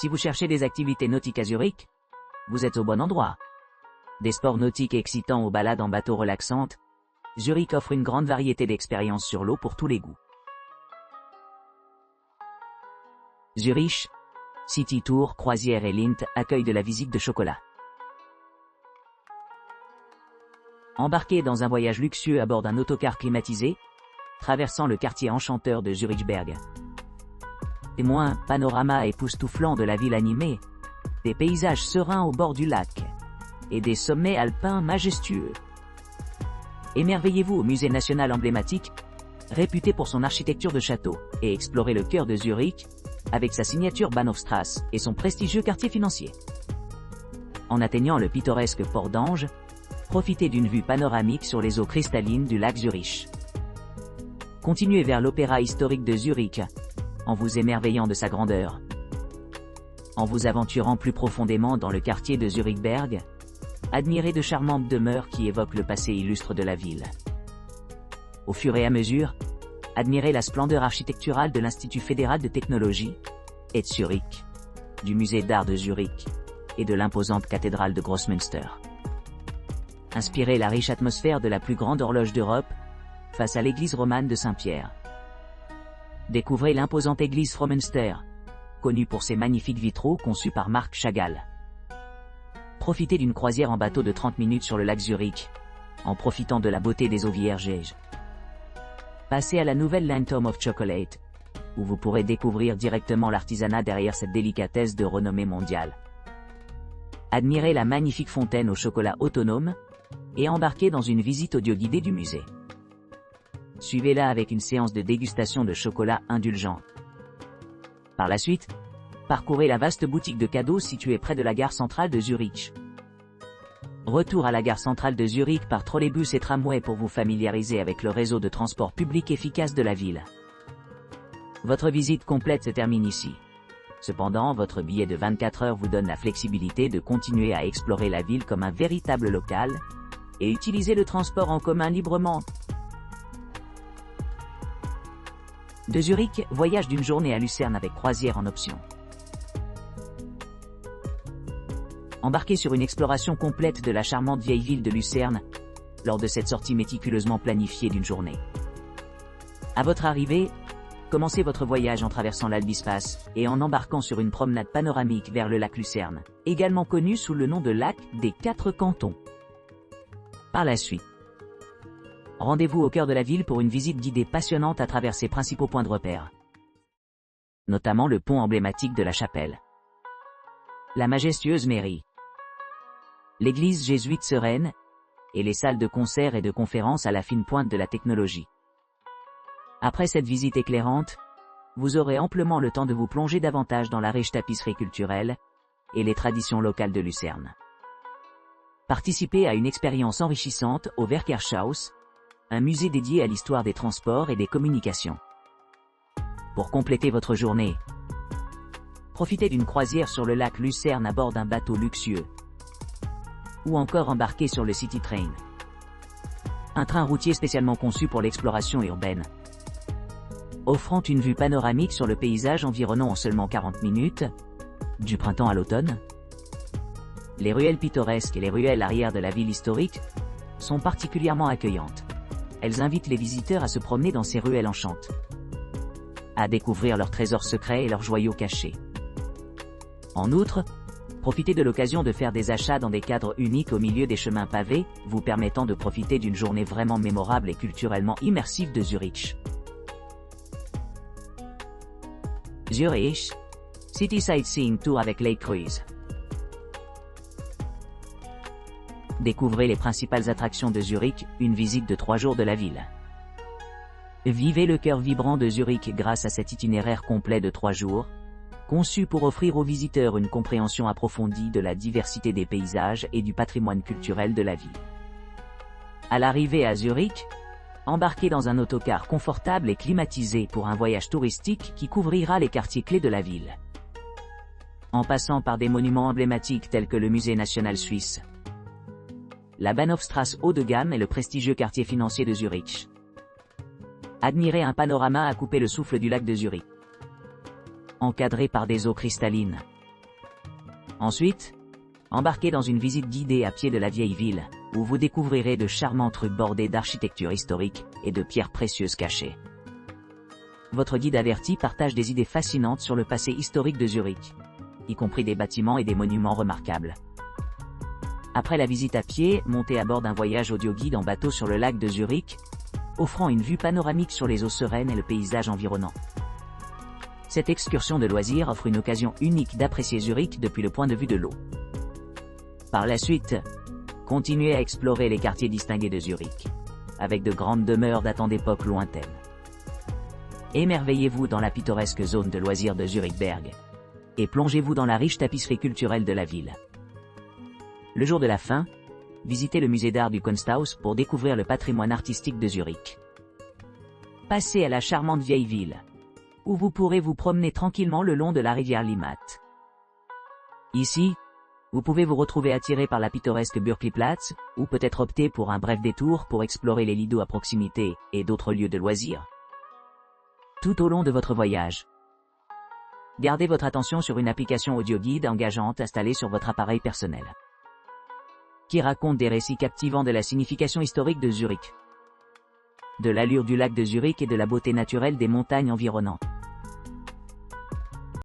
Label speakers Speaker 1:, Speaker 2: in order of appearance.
Speaker 1: Si vous cherchez des activités nautiques à Zurich, vous êtes au bon endroit. Des sports nautiques excitants aux balades en bateau relaxantes, Zurich offre une grande variété d'expériences sur l'eau pour tous les goûts. Zurich, City Tour, Croisière et Lindt accueillent de la visite de chocolat. Embarquez dans un voyage luxueux à bord d'un autocar climatisé, traversant le quartier enchanteur de Zurichberg. Témoin, panorama époustouflant de la ville animée, des paysages sereins au bord du lac, et des sommets alpins majestueux. Émerveillez-vous au musée national emblématique, réputé pour son architecture de château, et explorez le cœur de Zurich, avec sa signature Bahnhofstrasse et son prestigieux quartier financier. En atteignant le pittoresque port d'Ange, profitez d'une vue panoramique sur les eaux cristallines du lac Zurich. Continuez vers l'opéra historique de Zurich, en vous émerveillant de sa grandeur. En vous aventurant plus profondément dans le quartier de Zurichberg, admirez de charmantes demeures qui évoquent le passé illustre de la ville. Au fur et à mesure, admirez la splendeur architecturale de l'Institut fédéral de technologie, et de Zurich, du musée d'art de Zurich, et de l'imposante cathédrale de Grossmünster. Inspirez la riche atmosphère de la plus grande horloge d'Europe, face à l'église romane de Saint-Pierre. Découvrez l'imposante église Fromünster, connue pour ses magnifiques vitraux conçus par Marc Chagall. Profitez d'une croisière en bateau de 30 minutes sur le lac Zurich, en profitant de la beauté des eaux vierges. Passez à la nouvelle Landtome of Chocolate, où vous pourrez découvrir directement l'artisanat derrière cette délicatesse de renommée mondiale. Admirez la magnifique fontaine au chocolat autonome, et embarquez dans une visite audio-guidée du musée. Suivez-la avec une séance de dégustation de chocolat indulgent. Par la suite, parcourez la vaste boutique de cadeaux située près de la gare centrale de Zurich. Retour à la gare centrale de Zurich par trolleybus et tramway pour vous familiariser avec le réseau de transport public efficace de la ville. Votre visite complète se termine ici. Cependant, votre billet de 24 heures vous donne la flexibilité de continuer à explorer la ville comme un véritable local, et utiliser le transport en commun librement. De Zurich, voyage d'une journée à Lucerne avec croisière en option. Embarquez sur une exploration complète de la charmante vieille ville de Lucerne, lors de cette sortie méticuleusement planifiée d'une journée. À votre arrivée, commencez votre voyage en traversant l'Albispace, et en embarquant sur une promenade panoramique vers le lac Lucerne, également connu sous le nom de lac des 4 cantons. Par la suite, rendez-vous au cœur de la ville pour une visite guidée passionnante à travers ses principaux points de repère, notamment le pont emblématique de la Chapelle, la majestueuse mairie, l'église jésuite sereine, et les salles de concert et de conférences à la fine pointe de la technologie. Après cette visite éclairante, vous aurez amplement le temps de vous plonger davantage dans la riche tapisserie culturelle et les traditions locales de Lucerne. Participez à une expérience enrichissante au Werkershaus, un musée dédié à l'histoire des transports et des communications. Pour compléter votre journée, profitez d'une croisière sur le lac Lucerne à bord d'un bateau luxueux, ou encore embarquez sur le City Train, un train routier spécialement conçu pour l'exploration urbaine, offrant une vue panoramique sur le paysage environnant en seulement 40 minutes, du printemps à l'automne. Les ruelles pittoresques et les ruelles arrière de la ville historique sont particulièrement accueillantes. Elles invitent les visiteurs à se promener dans ces ruelles enchantes, à découvrir leurs trésors secrets et leurs joyaux cachés. En outre, profitez de l'occasion de faire des achats dans des cadres uniques au milieu des chemins pavés, vous permettant de profiter d'une journée vraiment mémorable et culturellement immersive de Zurich. Zurich, City Sightseeing Tour avec Lake Cruise. Découvrez les principales attractions de Zurich, une visite de 3 jours de la ville. Vivez le cœur vibrant de Zurich grâce à cet itinéraire complet de 3 jours, conçu pour offrir aux visiteurs une compréhension approfondie de la diversité des paysages et du patrimoine culturel de la ville. À l'arrivée à Zurich, embarquez dans un autocar confortable et climatisé pour un voyage touristique qui couvrira les quartiers clés de la ville. En passant par des monuments emblématiques tels que le Musée national suisse, la Bahnhofstrasse haut de gamme et le prestigieux quartier financier de Zurich. Admirez un panorama à couper le souffle du lac de Zurich, encadré par des eaux cristallines, Ensuite, embarquez dans une visite guidée à pied de la vieille ville, où vous découvrirez de charmantes rues bordées d'architecture historique et de pierres précieuses cachées. Votre guide averti partage des idées fascinantes sur le passé historique de Zurich, y compris des bâtiments et des monuments remarquables. Après la visite à pied, montez à bord d'un voyage audio-guide en bateau sur le lac de Zurich, offrant une vue panoramique sur les eaux sereines et le paysage environnant. Cette excursion de loisirs offre une occasion unique d'apprécier Zurich depuis le point de vue de l'eau. Par la suite, continuez à explorer les quartiers distingués de Zurich, avec de grandes demeures datant d'époques lointaines. Émerveillez-vous dans la pittoresque zone de loisirs de Zurichberg, et plongez-vous dans la riche tapisserie culturelle de la ville. Le jour de la fin, visitez le musée d'art du Kunsthaus pour découvrir le patrimoine artistique de Zurich. Passez à la charmante vieille ville, où vous pourrez vous promener tranquillement le long de la rivière Limmat. Ici, vous pouvez vous retrouver attiré par la pittoresque Bürkliplatz, ou peut-être opter pour un bref détour pour explorer les Lido à proximité et d'autres lieux de loisirs. Tout au long de votre voyage, gardez votre attention sur une application audio-guide engageante installée sur votre appareil personnel, qui raconte des récits captivants de la signification historique de Zurich, de l'allure du lac de Zurich et de la beauté naturelle des montagnes environnantes.